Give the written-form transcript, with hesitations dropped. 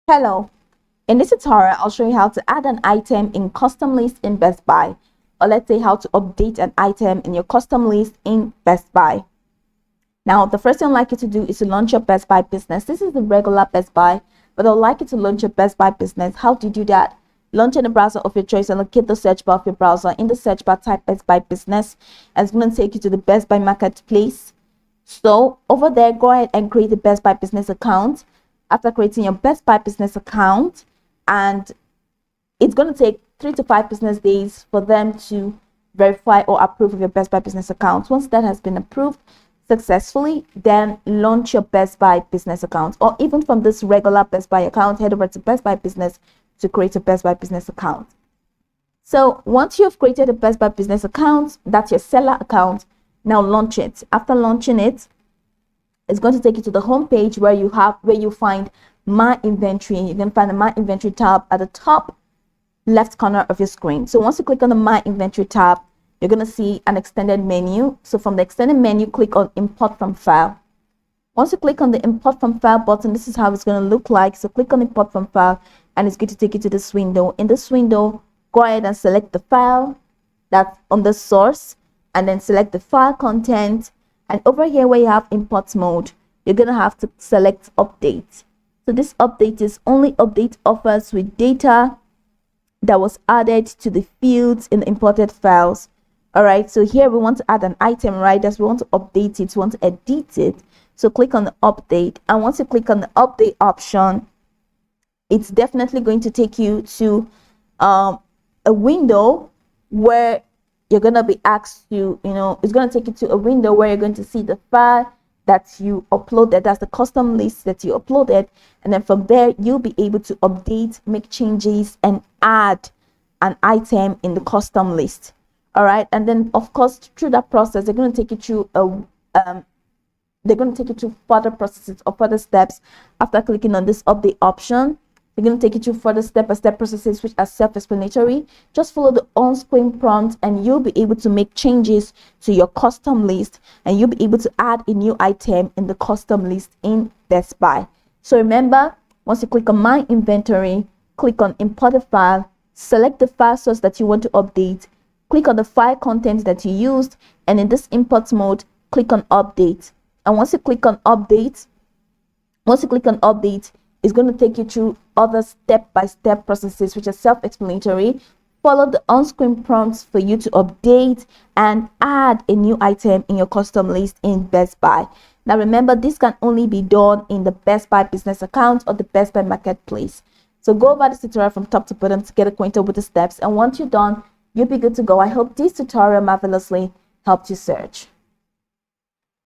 Hello, in this tutorial, I'll show you how to add an item in custom list in Best Buy, or let's say how to update an item in your custom list in Best Buy. Now, the first thing I'd like you to do is to launch your Best Buy business. This is the regular Best Buy, but I'd like you to launch your Best Buy business. How do you do that? Launch in the browser of your choice and locate the search bar of your browser. In the search bar, type Best Buy business, and it's going to take you to the Best Buy marketplace. So over there, go ahead and create a Best Buy business account. After creating your Best Buy business account, and it's going to take 3 to 5 business days for them to verify or approve of your Best Buy business account. Once that has been approved successfully, then launch your Best Buy business account, or even from this regular Best Buy account, head over to Best Buy business to create a Best Buy business account. So once you've created a Best Buy business account, that's your seller account, now launch it. After launching it, it's going to take you to the home page where you find my inventory. You can find the my inventory tab at the top left corner of your screen. So once you click on the my inventory tab, you're going to see an extended menu. So from the extended menu, click on import from file. Once you click on the import from file button, this is how it's going to look like. So click on import from file, and it's going to take you to this window. In this window, go ahead and select the file that's on the source, and then select the file content. And over here where you have import mode, you're going to have to select update. So this update is only update offers with data that was added to the fields in the imported files. All right, so here we want to add an item, right? As we want to update it, we want to edit it. So click on the update. And once you click on the update option, it's definitely going to take you to a window where you're going to be asked to, it's going to take you to a window where you're going to see the file that you uploaded. That's the custom list that you uploaded. And then from there, you'll be able to update, make changes, and add an item in the custom list. All right. And then, of course, through that process, they're going to take you through further processes or further steps. After clicking on this update option, they're going to take you through further step-by-step processes which are self-explanatory. Just follow the on-screen prompt and you'll be able to make changes to your custom list, and you'll be able to add a new item in the custom list in Best Buy. So remember, once you click on My Inventory, click on Import a File, select the file source that you want to update, click on the file content that you used, and in this import mode, click on Update. And once you click on Update, it's going to take you through other step-by-step processes which are self-explanatory. Follow the on-screen prompts for you to update and add a new item in your custom list in Best Buy. Now remember, this can only be done in the Best Buy business account or the Best Buy marketplace. So go over this tutorial from top to bottom to get acquainted with the steps, and once you're done, you'll be good to go. I hope this tutorial marvelously helped you search.